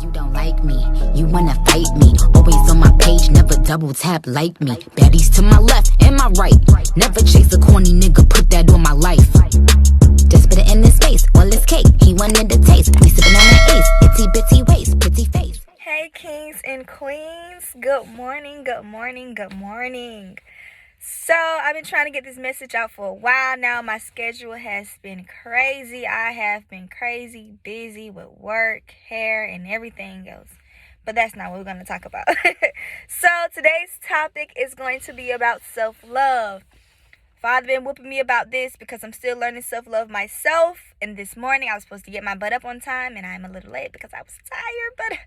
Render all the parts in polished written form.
You don't like me, you wanna fight me. Always on my page, never double tap like me. Baddies to my left and my right. Never chase a corny nigga, put that on my life. Just spit it in his face, all his cake. He wanted the taste, we sippin' on that ace. Itty bitty waist, pretty face. Hey kings and queens, good morning, good morning, good morning. So I've been trying to get this message out for a while now. My schedule has been crazy. I have been crazy busy with work, hair, and everything else. But that's not what we're going to talk about. So today's topic is going to be about self-love. Father been whooping me about this because I'm still learning self-love myself. And this morning I was supposed to get my butt up on time, and I'm a little late because I was tired. But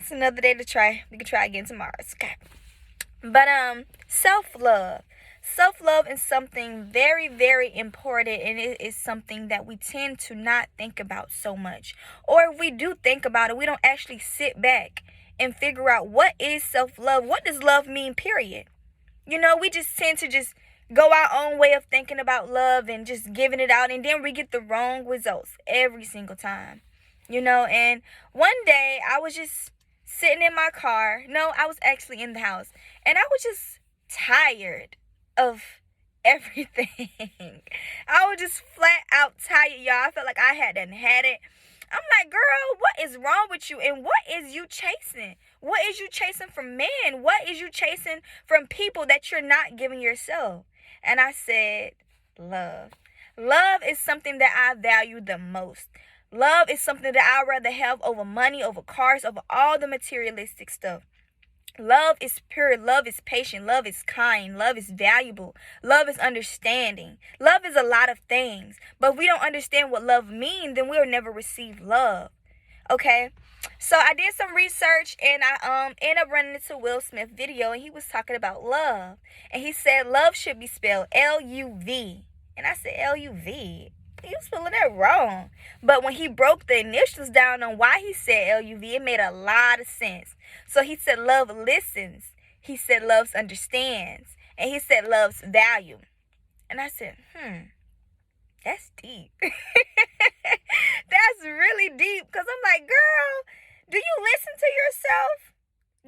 it's another day to try. We can try again tomorrow. It's okay. But self-love. Self-love is something very, very important, and it is something that we tend to not think about so much. Or if we do think about it, we don't actually sit back and figure out what is self-love. What does love mean, period? You know, we just tend to just go our own way of thinking about love and just giving it out, and then we get the wrong results every single time. You know, and one day I was just sitting in my car. No, I was actually in the house, and I was just tired of everything. I was just flat out tired, y'all. I felt like I had it. I'm like, girl, what is wrong with you? And what is you chasing? What is you chasing from men? What is you chasing from people that you're not giving yourself? And I said, love. Love is something that I value the most. Love is something that I'd rather have over money, over cars, over all the materialistic stuff. Love is pure. Love is patient. Love is kind. Love is valuable. Love is understanding. Love is a lot of things. But if we don't understand what love means, then we'll never receive love. Okay? So I did some research, and I ended up running into Will Smith video, and he was talking about love. And he said love should be spelled L-U-V. And I said, L-U-V? He was spelling that wrong. But when he broke the initials down on why he said L-U-V, it made a lot of sense. So he said love listens. He said love understands. And he said love's value. And I said, that's deep. That's really deep. Because I'm like, girl, do you listen to yourself?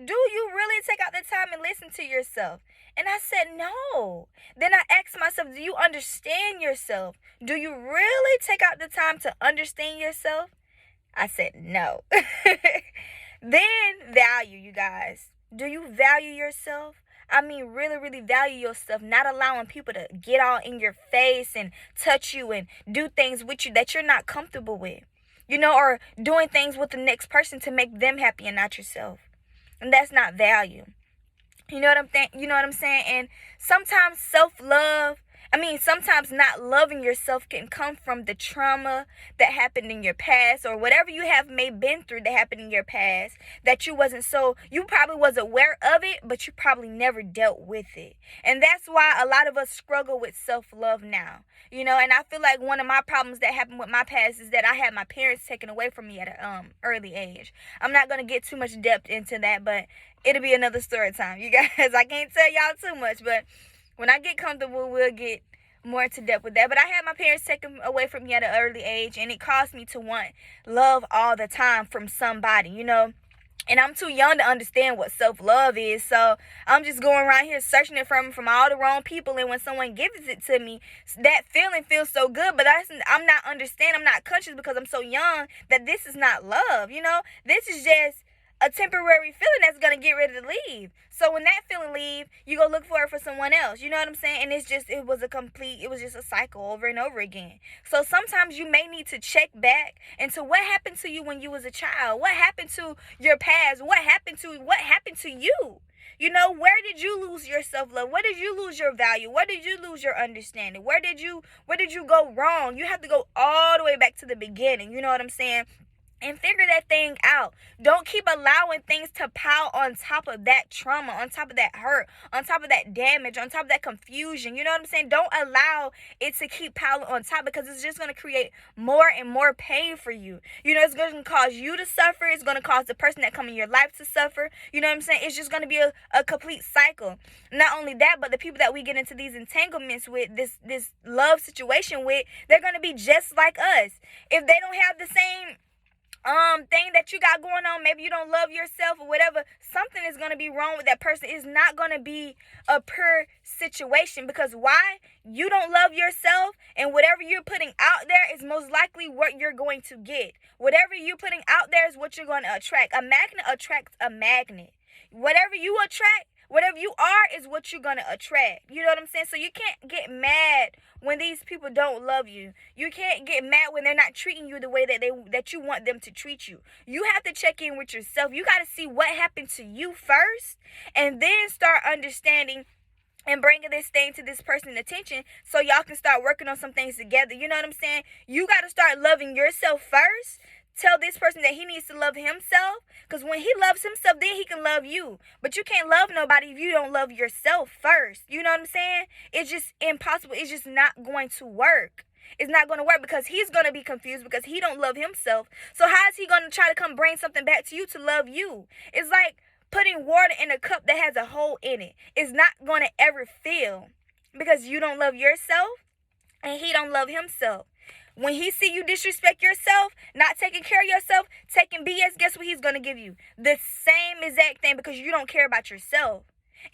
Do you really take out the time and listen to yourself? And I said, no. Then I asked myself, do you understand yourself? Do you really take out the time to understand yourself? I said, no. Then value, you guys. Do you value yourself? I mean, really, really value yourself, not allowing people to get all in your face and touch you and do things with you that you're not comfortable with. You know, or doing things with the next person to make them happy and not yourself. And that's not value. You know what I'm saying? And sometimes sometimes not loving yourself can come from the trauma that happened in your past, or whatever you have been through that happened in your past that you probably was aware of it, but you probably never dealt with it. And that's why a lot of us struggle with self-love now. You know, and I feel like one of my problems that happened with my past is that I had my parents taken away from me at an early age. I'm not going to get too much depth into that, but it'll be another story time. You guys, I can't tell y'all too much, but when I get comfortable, we'll get more into depth with that. But I had my parents taken away from me at an early age, and it caused me to want love all the time from somebody, you know. And I'm too young to understand what self-love is, so I'm just going around here searching it from all the wrong people. And when someone gives it to me, that feeling feels so good, but I'm not understanding, I'm not conscious because I'm so young that this is not love, you know. This is just a temporary feeling that's going to get ready to leave. So when that feeling leave, you go look for it for someone else. You know what I'm saying? And it was just a cycle over and over again. So sometimes you may need to check back into what happened to you when you was a child. What happened to your past? What happened to you? You know, where did you lose your self-love? Where did you lose your value? Where did you lose your understanding? Where did you go wrong? You have to go all the way back to the beginning. You know what I'm saying? And figure that thing out. Don't keep allowing things to pile on top of that trauma, on top of that hurt, on top of that damage, on top of that confusion. You know what I'm saying? Don't allow it to keep piling on top, because it's just going to create more and more pain for you. You know, it's going to cause you to suffer. It's going to cause the person that come in your life to suffer. You know what I'm saying? It's just going to be a complete cycle. Not only that, but the people that we get into these entanglements with, this love situation with, they're going to be just like us. If they don't have the same thing that you got going on, maybe you don't love yourself or whatever, something is going to be wrong with that person. It's not going to be a pure situation, because why? You don't love yourself, and whatever you're putting out there is most likely what you're going to get. Whatever you're putting out there is what you're going to attract. A magnet attracts a magnet. Whatever you attract, whatever you are is what you're going to attract. You know what I'm saying? So you can't get mad when these people don't love you. You can't get mad when they're not treating you the way that you want them to treat you. You have to check in with yourself. You got to see what happened to you first, and then start understanding and bringing this thing to this person's attention, so y'all can start working on some things together. You know what I'm saying? You got to start loving yourself first. Tell this person that he needs to love himself, because when he loves himself, then he can love you. But you can't love nobody if you don't love yourself first. You know what I'm saying? It's just impossible. It's just not going to work. It's not going to work, because he's going to be confused because he don't love himself. So how is he going to try to come bring something back to you to love you? It's like putting water in a cup that has a hole in it. It's not going to ever fill, because you don't love yourself and he don't love himself. When he see you disrespect yourself, not taking care of yourself, taking BS, guess what he's going to give you? The same exact thing, because you don't care about yourself.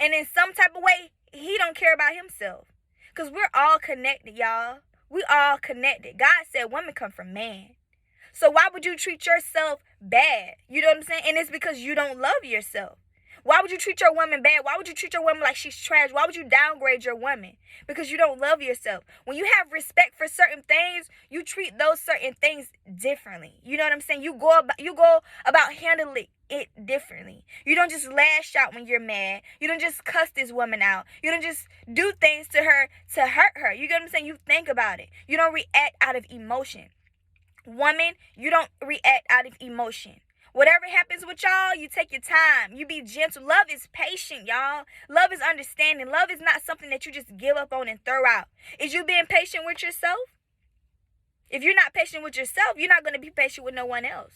And in some type of way, he don't care about himself. Because we're all connected, y'all. We all connected. God said women come from man. So why would you treat yourself bad? You know what I'm saying? And it's because you don't love yourself. Why would you treat your woman bad? Why would you treat your woman like she's trash? Why would you downgrade your woman? Because you don't love yourself. When you have respect for certain things, you treat those certain things differently. You know what I'm saying? You go about handling it differently. You don't just lash out when you're mad. You don't just cuss this woman out. You don't just do things to her to hurt her. You get what I'm saying? You think about it. You don't react out of emotion. Woman, you don't react out of emotion. Whatever happens with y'all, you take your time. You be gentle. Love is patient, y'all. Love is understanding. Love is not something that you just give up on and throw out. Is you being patient with yourself? If you're not patient with yourself, you're not going to be patient with no one else.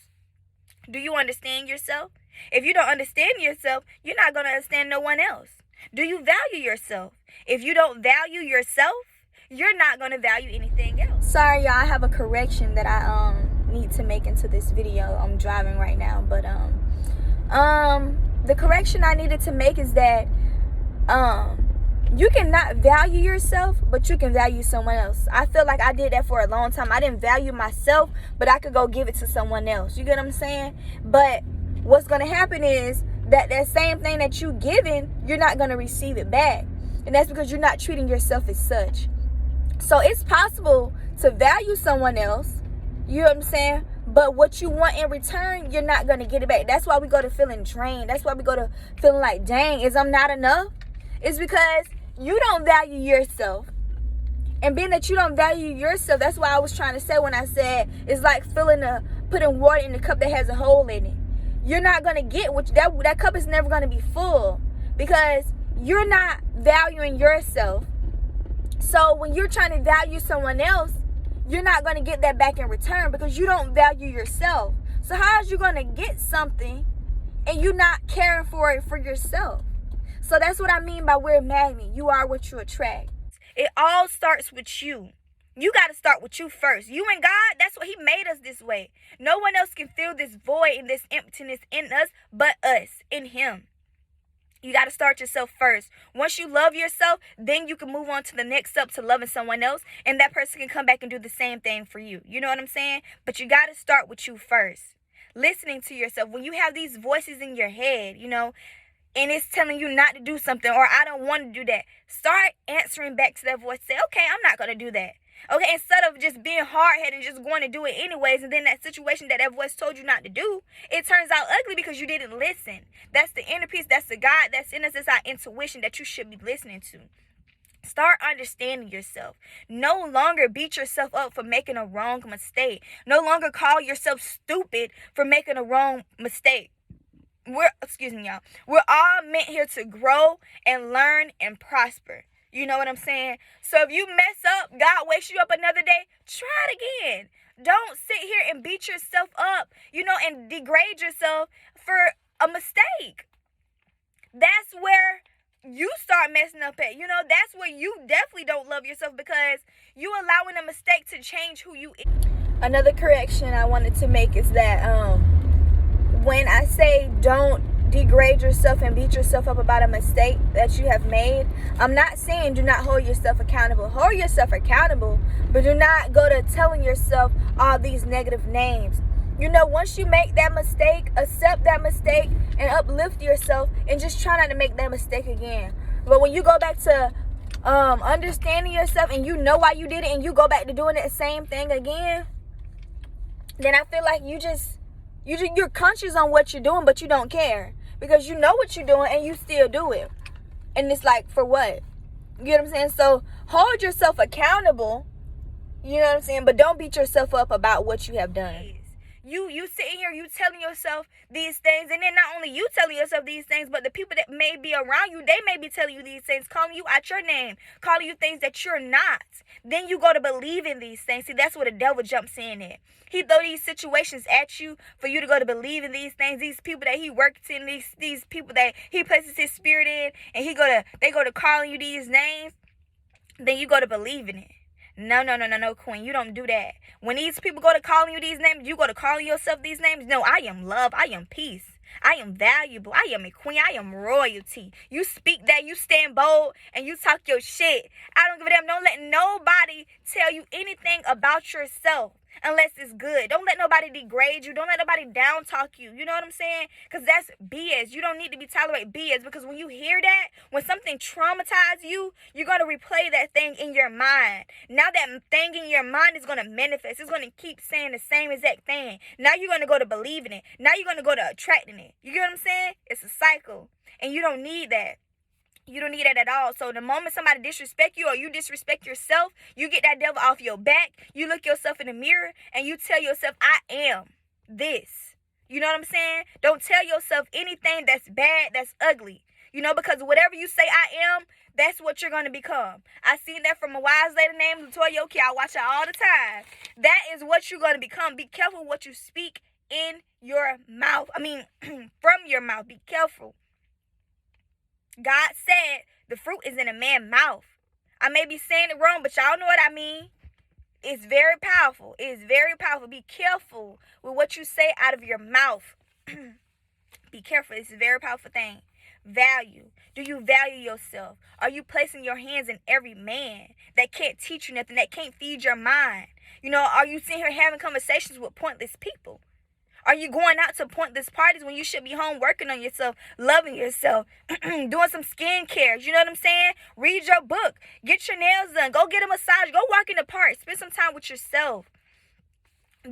Do you understand yourself? If you don't understand yourself, you're not going to understand no one else. Do you value yourself? If you don't value yourself, you're not going to value anything else. Sorry, y'all. I have a correction that I need to make into this video. I'm driving right now, but the correction I needed to make is that you cannot value yourself, but you can value someone else. I feel like I did that for a long time. I didn't value myself, but I could go give it to someone else. You get what I'm saying? But what's going to happen is that same thing that you giving, you're not going to receive it back. And that's because you're not treating yourself as such. So it's possible to value someone else, you know what I'm saying? But what you want in return, you're not going to get it back. That's why we go to feeling drained. That's why we go to feeling like, dang, is I'm not enough? It's because you don't value yourself. And being that you don't value yourself, that's why I was trying to say when I said it's like putting water in a cup that has a hole in it. You're not going to get that cup is never going to be full, because you're not valuing yourself. So when you're trying to value someone else, you're not going to get that back in return, because you don't value yourself. So how is you going to get something and you're not caring for it for yourself? So that's what I mean by we're a magnet. You are what you attract. It all starts with you. You got to start with you first. You and God, that's what he made us this way. No one else can fill this void and this emptiness in us but us, in him. You got to start yourself first. Once you love yourself, then you can move on to the next step, to loving someone else. And that person can come back and do the same thing for you. You know what I'm saying? But you got to start with you first. Listening to yourself. When you have these voices in your head, you know, and it's telling you not to do something, or I don't want to do that, start answering back to that voice. Say, okay, I'm not going to do that. Okay, instead of just being hard-headed and just going to do it anyways, and then that situation that voice told you not to do, it turns out ugly because you didn't listen. That's the inner peace. That's the God that's in us. It's our intuition that you should be listening to. Start understanding yourself. No longer beat yourself up for making a wrong mistake. No longer call yourself stupid for making a wrong mistake. Excuse me, y'all. We're all meant here to grow and learn and prosper. You know what I'm saying? So if you mess up, God wakes you up another day, try it again. Don't sit here and beat yourself up, you know, and degrade yourself for a mistake. That's where you start messing up at. You know, that's where you definitely don't love yourself, because you allowing a mistake to change who you is. Another correction I wanted to make is that when I say don't degrade yourself and beat yourself up about a mistake that you have made, I'm not saying do not hold yourself accountable. Hold yourself accountable, but do not go to telling yourself all these negative names. Once you make that mistake, accept that mistake and uplift yourself and just try not to make that mistake again. But when you go back to understanding yourself and you know why you did it and you go back to doing that same thing again, then I feel like you're conscious on what you're doing, but you don't care because you know what you're doing and you still do it. And it's like, for what? You get what I'm saying? So hold yourself accountable, you know what I'm saying? But don't beat yourself up about what you have done. You sitting here, you telling yourself these things, and then not only you telling yourself these things, but the people that may be around you, they may be telling you these things, calling you out your name, calling you things that you're not. Then you go to believe in these things. See, that's where the devil jumps in at. He throw these situations at you for you to go to believe in these things. These people that he works in, these people that he places his spirit in, and they go to calling you these names. Then you go to believe in it. No, Queen. You don't do that. When these people go to calling you these names, you go to calling yourself these names. No, I am love. I am peace. I am valuable. I am a queen. I am royalty. You speak that. You stand bold and you talk your shit. I don't give a damn. Don't let nobody tell you anything about yourself unless it's good. Don't let nobody degrade you. Don't let nobody down talk you. You know what I'm saying? Because that's BS. You don't need to be tolerating BS, because when you hear that, when something traumatizes you, you're going to replay that thing in your mind. Now that thing in your mind is going to manifest. It's going to keep saying the same exact thing. Now you're going to go to believing it. Now you're going to go to attracting it. You get what I'm saying? It's a cycle. And you don't need that. You don't need that at all. So the moment somebody disrespect you or you disrespect yourself, you get that devil off your back. You look yourself in the mirror and you tell yourself, I am this. You know what I'm saying? Don't tell yourself anything that's bad, that's ugly. Because whatever you say I am, that's what you're going to become. I seen that from a wise lady named Latoya Oki. I watch her all the time. That is what you're going to become. Be careful what you speak in your mouth. From your mouth. Be careful. God said the fruit is in a man's mouth. I may be saying it wrong, but y'all know what I mean. It's very powerful. It is very powerful. Be careful with what you say out of your mouth. Be careful. It's a very powerful thing. Value. Do you value yourself? Are you placing your hands in every man that can't teach you nothing, that can't feed your mind? Are you sitting here having conversations with pointless people? Are you going out to pointless parties when you should be home working on yourself, loving yourself, doing some skincare? You know what I'm saying? Read your book. Get your nails done. Go get a massage. Go walk in the park. Spend some time with yourself.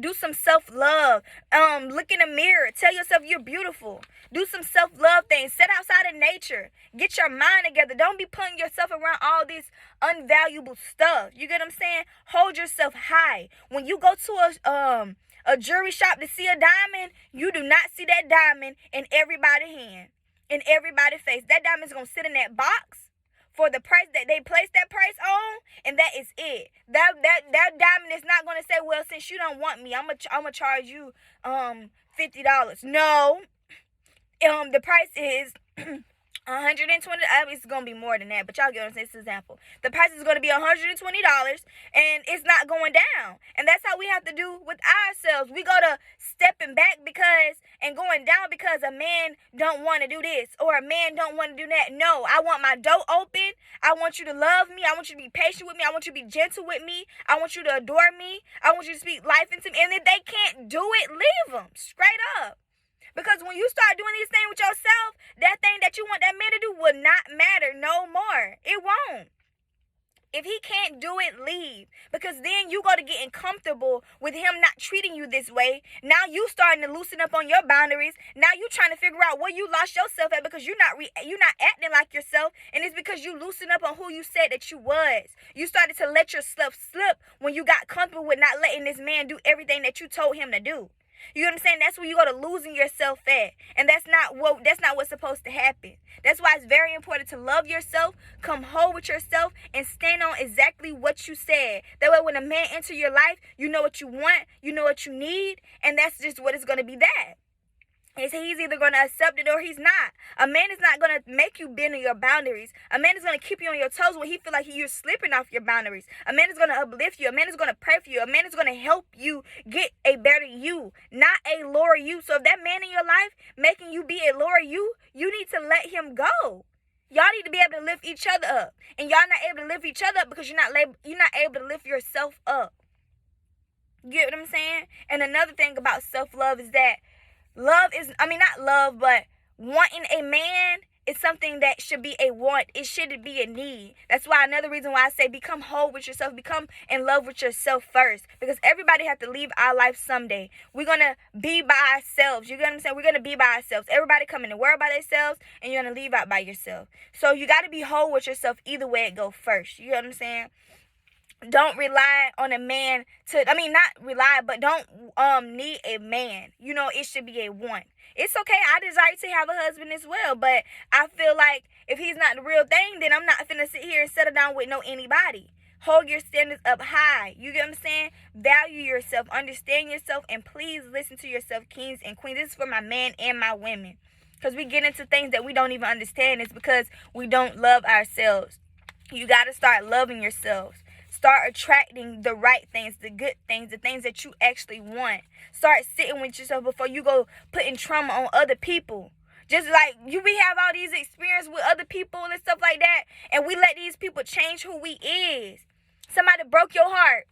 Do some self-love. Look in the mirror. Tell yourself you're beautiful. Do some self-love things. Sit outside in nature. Get your mind together. Don't be putting yourself around all this unvaluable stuff. You get what I'm saying? Hold yourself high. When you go to a jewelry shop to see a diamond, you do not see that diamond in everybody's hand, in everybody's face. That diamond's going to sit in that box for the price that they placed that price on, and that is it. That diamond is not going to say, well, since you don't want me, I'm gonna charge you $50. No. The price is $120. It's gonna be more than that, but y'all get what I'm saying. This example. The price is gonna be $120, and it's not going down. And that's how we have to do with ourselves. We go to stepping back and going down because a man don't want to do this or a man don't want to do that. No, I want my door open. I want you to love me. I want you to be patient with me. I want you to be gentle with me. I want you to adore me. I want you to speak life into me. And if they can't do it, leave them straight up. Because when you start doing these things with yourself, that thing that you want that man to do will not matter no more. It won't. If he can't do it, leave. Because then you go to getting comfortable with him not treating you this way. Now you starting to loosen up on your boundaries. Now you trying to figure out where you lost yourself at because you're not acting like yourself. And it's because you loosened up on who you said that you was. You started to let yourself slip when you got comfortable with not letting this man do everything that you told him to do. You know what I'm saying? That's where you go to losing yourself at. And that's not what's supposed to happen. That's why it's very important to love yourself, come whole with yourself, and stand on exactly what you said. That way when a man enter your life, you know what you want, you know what you need, and that's just what it's going to be that. He's either going to accept it or he's not. A man is not going to make you bend on your boundaries. A man is going to keep you on your toes when he feel like you're slipping off your boundaries. A man is going to uplift you. A man is going to pray for you. A man is going to help you get a better you, not a lower you. So if that man in your life making you be a lower you, you need to let him go. Y'all need to be able to lift each other up. And y'all not able to lift each other up because you're not able to lift yourself up. You get what I'm saying? And another thing about self-love is that not love, but wanting a man is something that should be a want. It shouldn't be a need. That's why another reason why I say become whole with yourself, become in love with yourself first. Because everybody has to leave our life someday. We're going to be by ourselves. You get what I'm saying? We're going to be by ourselves. Everybody come in the world by themselves, and you're going to leave out by yourself. So you got to be whole with yourself either way it go first. You get what I'm saying? Don't rely on a man not rely, but don't need a man. It should be a want. It's okay. I desire to have a husband as well, but I feel like if he's not the real thing, then I'm not finna sit here and settle down with anybody. Hold your standards up high. You get what I'm saying? Value yourself, understand yourself, and please listen to yourself, kings and queens. This is for my men and my women. Because we get into things that we don't even understand. It's because we don't love ourselves. You got to start loving yourselves. Start attracting the right things, the good things, the things that you actually want. Start sitting with yourself before you go putting trauma on other people. Just like we have all these experiences with other people and stuff like that, and we let these people change who we is. Somebody broke your heart.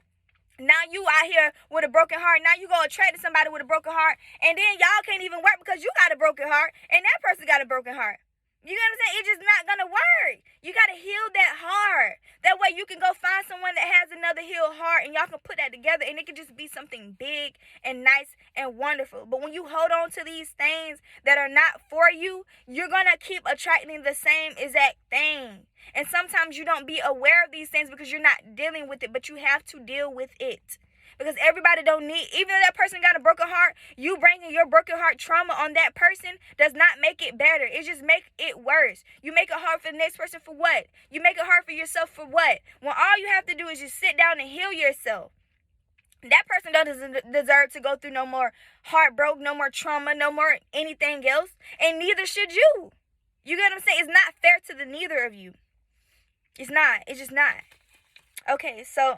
Now you out here with a broken heart. Now you go attract to somebody with a broken heart, and then y'all can't even work because you got a broken heart, and that person got a broken heart. You know what I'm saying? It's just not going to work. You got to heal that heart. That way you can go find someone that has another healed heart, and y'all can put that together, and it can just be something big and nice and wonderful. But when you hold on to these things that are not for you, you're going to keep attracting the same exact thing. And sometimes you don't be aware of these things because you're not dealing with it, but you have to deal with it. Because everybody don't need, even if that person got a broken heart, you bringing your broken heart trauma on that person does not make it better. It just make it worse. You make it hard for the next person for what? You make it hard for yourself for what? When all you have to do is just sit down and heal yourself. That person doesn't deserve to go through no more heartbreak, no more trauma, no more anything else. And neither should you. You get what I'm saying? It's not fair to the neither of you. It's not. It's just not. Okay, so,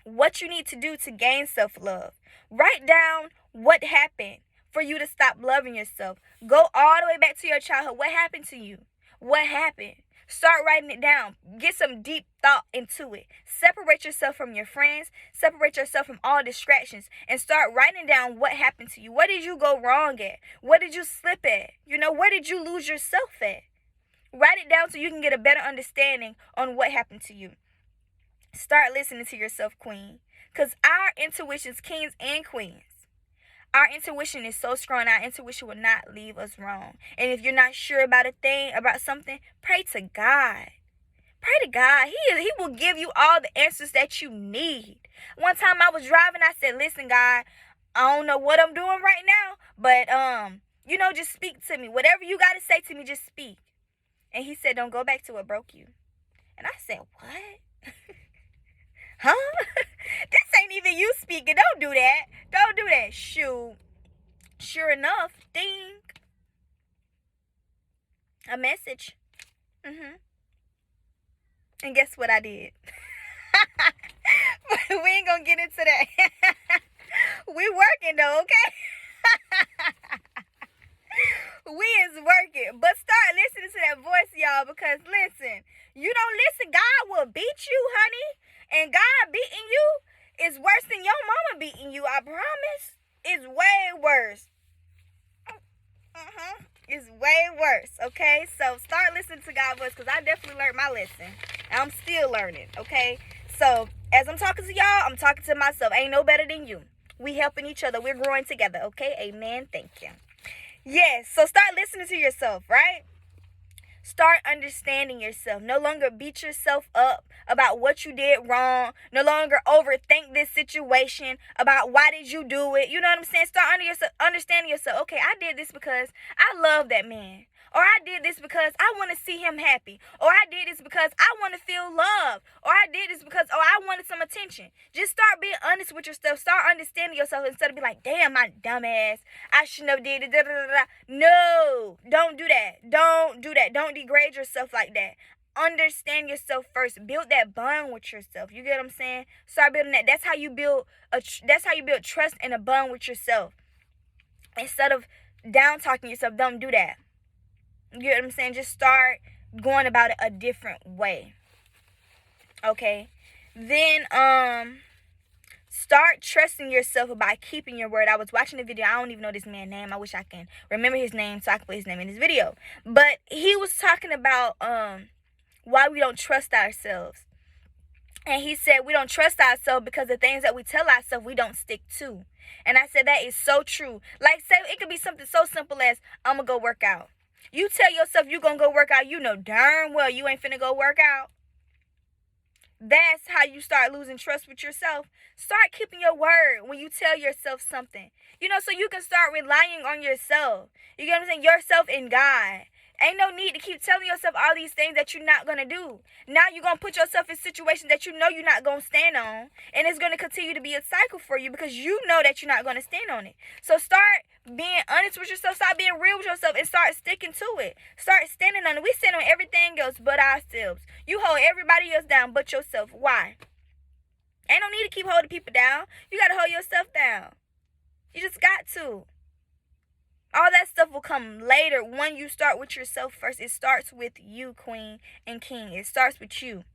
what you need to do to gain self-love. Write down what happened for you to stop loving yourself. Go all the way back to your childhood. What happened to you? What happened? Start writing it down. Get some deep thought into it. Separate yourself from your friends. Separate yourself from all distractions. And start writing down what happened to you. What did you go wrong at? What did you slip at? Where did you lose yourself at? Write it down so you can get a better understanding on what happened to you. Start listening to yourself, queen. Because our intuitions, kings and queens, our intuition is so strong. Our intuition will not leave us wrong. And if you're not sure about about something, pray to God. Pray to God. He will give you all the answers that you need. One time I was driving, I said, listen, God, I don't know what I'm doing right now, but, just speak to me. Whatever you got to say to me, just speak. And he said, don't go back to what broke you. And I said, what? Huh? This ain't even you speaking. Don't do that. Don't do that. Shoot. Sure enough, ding. A message. And guess what I did? We ain't gonna get into that. We working though, okay? We is working. But start listening to that voice, y'all, because listen, you don't listen, God will beat you, honey. And God beating you is worse than your mama beating you, I promise. It's way worse. It's way worse, okay? So start listening to God's voice, because I definitely learned my lesson. And I'm still learning, okay? So as I'm talking to y'all, I'm talking to myself. Ain't no better than you. We helping each other. We're growing together, okay? Amen. Thank you. Yes, so start listening to yourself, right? Start understanding yourself. No longer beat yourself up about what you did wrong. No longer overthink this situation about why did you do it. You know what I'm saying? Start understanding yourself. Okay, I did this because I love that man. Or I did this because I want to see him happy. Or I did this because I want to feel love. Or I did this because, I wanted some attention. Just start being honest with yourself. Start understanding yourself instead of being like, damn, my dumb ass, I shouldn't have did it. Da, da, da, da. No, don't do that. Don't do that. Don't degrade yourself like that. Understand yourself first. Build that bond with yourself. You get what I'm saying? Start building that. That's how you build trust and a bond with yourself. Instead of down talking yourself, don't do that. You get what I'm saying? Just start going about it a different way. Okay? Then start trusting yourself by keeping your word. I was watching the video. I don't even know this man's name. I wish I can remember his name so I can put his name in this video. But he was talking about why we don't trust ourselves. And he said we don't trust ourselves because the things that we tell ourselves we don't stick to. And I said that is so true. Like, say it could be something so simple as, I'm going to go work out. You tell yourself you're going to go work out, you know darn well you ain't finna go work out. That's how you start losing trust with yourself. Start keeping your word when you tell yourself something. You know, so you can start relying on yourself. You get what I'm saying? Yourself and God. Ain't no need to keep telling yourself all these things that you're not going to do. Now you're going to put yourself in situations that you know you're not going to stand on. And it's going to continue to be a cycle for you because you know that you're not going to stand on it. So start being honest with yourself. Start being real with yourself and start sticking to it. Start standing on it. We stand on everything else but ourselves. You hold everybody else down but yourself. Why? Ain't no need to keep holding people down. You got to hold yourself down. You just got to. All that stuff will come later when you start with yourself first. It starts with you, queen and king. It starts with you.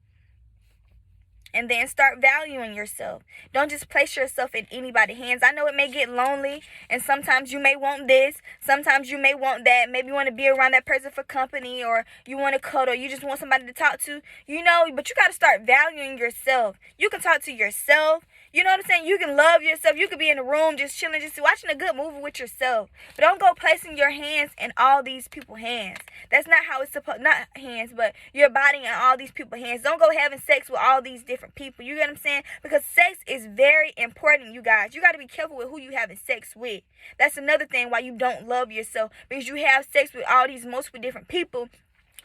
And then start valuing yourself. Don't just place yourself in anybody's hands. I know it may get lonely, and sometimes you may want this. Sometimes you may want that. Maybe you want to be around that person for company, or you want to cuddle. You just want somebody to talk to. You know, but you got to start valuing yourself. You can talk to yourself. You know what I'm saying? You can love yourself. You could be in a room just chilling, just watching a good movie with yourself. But don't go placing your hands in all these people's hands. That's not how it's supposed, not hands, but your body in all these people's hands. Don't go having sex with all these different people. You get what I'm saying? Because sex is very important, you guys. You got to be careful with who you having sex with. That's another thing why you don't love yourself. Because you have sex with all these multiple different people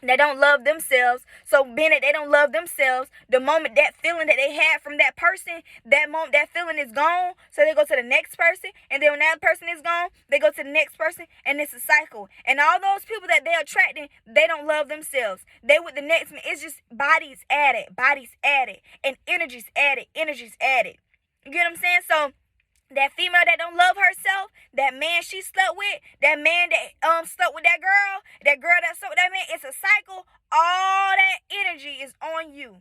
that don't love themselves. So being that they don't love themselves, the moment that feeling that they had from that person, that moment that feeling is gone. So they go to the next person, and then when that person is gone, they go to the next person, and it's a cycle. And all those people that they're attracting, they don't love themselves. They with the next man. It's just bodies added, and energies added. You get what I'm saying? So that female that don't love herself, that man she slept with, that man that slept with that girl that slept with that man, it's a cycle. All that energy is on you.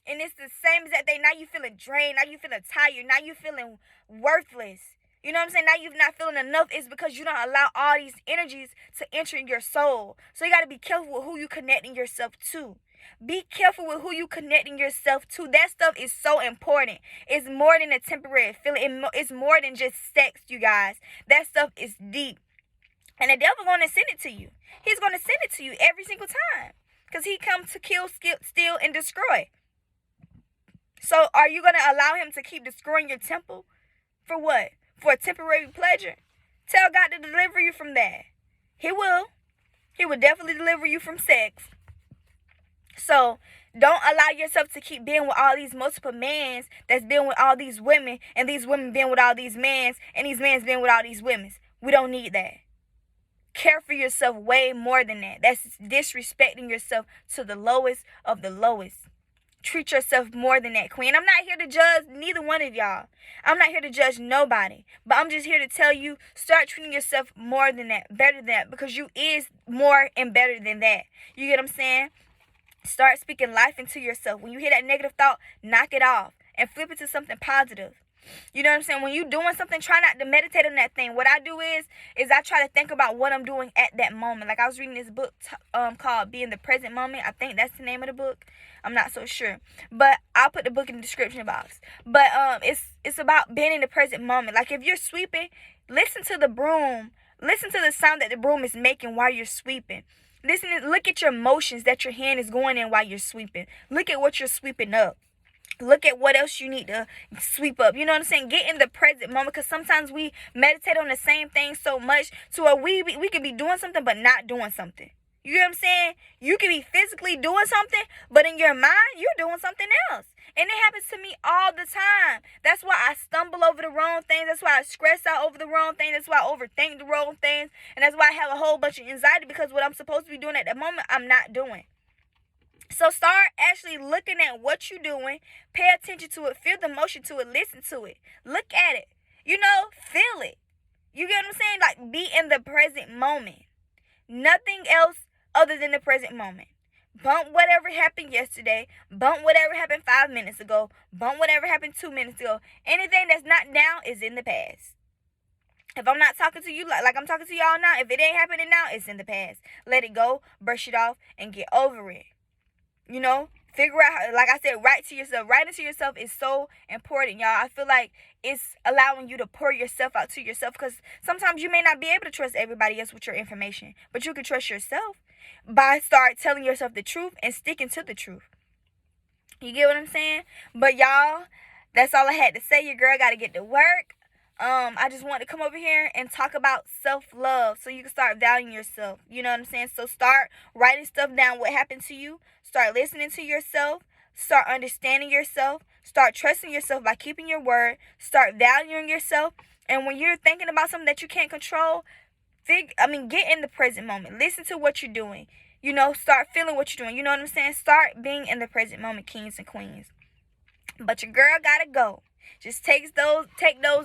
And it's the same as that day. Now you feeling drained. Now you feeling tired. Now you feeling worthless. You know what I'm saying? Now you're not feeling enough. It's because you don't allow all these energies to enter your soul. So you got to be careful with who you connecting yourself to. Be careful with who you connecting yourself to. That stuff is so important. It's more than a temporary feeling. It's more than just sex, you guys. That stuff is deep. And the devil going to send it to you. He's going to send it to you every single time. Because he comes to kill, steal, and destroy. So are you going to allow him to keep destroying your temple? For what? For a temporary pleasure? Tell God to deliver you from that. He will. He will definitely deliver you from sex. So don't allow yourself to keep being with all these multiple mans that's been with all these women, and these women being with all these mans, and these mans being with all these women. We don't need that. Care for yourself way more than that. That's disrespecting yourself to the lowest of the lowest. Treat yourself more than that, queen. I'm not here to judge neither one of y'all. I'm not here to judge nobody. But I'm just here to tell you, start treating yourself more than that, better than that, because you is more and better than that. You get what I'm saying? Start speaking life into yourself. When you hear that negative thought, knock it off and flip it to something positive. You know what I'm saying? When you're doing something, try not to meditate on that thing. What I do is I try to think about what I'm doing at that moment. Like I was reading this book called Be in the Present Moment. I think that's the name of the book. I'm not so sure. But I'll put the book in the description box. But it's about being in the present moment. Like if you're sweeping, listen to the broom. Listen to the sound that the broom is making while you're sweeping. Look at your motions that your hand is going in while you're sweeping. Look at what you're sweeping up. Look at what else you need to sweep up. You know what I'm saying? Get in the present moment, because sometimes we meditate on the same thing so much to where we could be doing something but not doing something. You know what I'm saying? You could be physically doing something, but in your mind, you're doing something else. And it happens to me all the time. That's why I stumble over the wrong things. That's why I stress out over the wrong things. That's why I overthink the wrong things. And that's why I have a whole bunch of anxiety, because what I'm supposed to be doing at that moment, I'm not doing. So start actually looking at what you're doing. Pay attention to it. Feel the emotion to it. Listen to it. Look at it. You know, feel it. You get what I'm saying? Like, be in the present moment. Nothing else other than the present moment. Bump whatever happened yesterday. Bump whatever happened 5 minutes ago. Bump whatever happened 2 minutes ago. Anything that's not now is in the past. If I'm not talking to you like I'm talking to y'all now, if it ain't happening now, it's in the past. Let it go, brush it off, and get over it. You know, figure out how, like I said, write to yourself. Writing to yourself is so important, y'all. I feel like it's allowing you to pour yourself out to yourself, because sometimes you may not be able to trust everybody else with your information, but you can trust yourself by start telling yourself the truth and sticking to the truth. You get what I'm saying? But y'all, that's all I had to say. Your girl got to get to work. I just want to come over here and talk about self-love so you can start valuing yourself. You know what I'm saying? So start writing stuff down, what happened to you. Start listening to yourself. Start understanding yourself. Start trusting yourself by keeping your word. Start valuing yourself. And when you're thinking about something that you can't control, get in the present moment. Listen to what you're doing. You know, start feeling what you're doing. You know what I'm saying? Start being in the present moment, kings and queens. But your girl gotta go. Just take those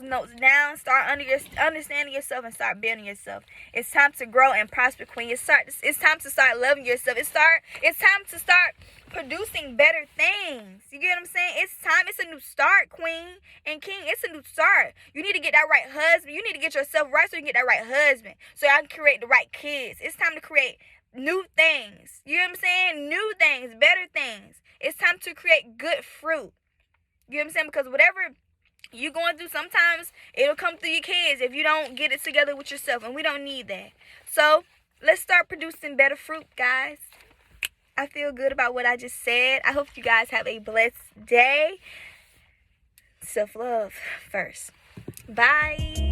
notes down. Start understanding yourself and start building yourself. It's time to grow and prosper, queen. It's time to start loving yourself. It's time to start producing better things. You get what I'm saying? It's time. It's a new start, queen and king. It's a new start. You need to get that right husband. You need to get yourself right so you can get that right husband. So y'all can create the right kids. It's time to create new things. You know what I'm saying? New things, better things. It's time to create good fruit. You know what I'm saying? Because whatever you're going through, sometimes it'll come through your kids if you don't get it together with yourself. And we don't need that. So let's start producing better fruit, guys. I feel good about what I just said. I hope you guys have a blessed day. Self-love first. Bye.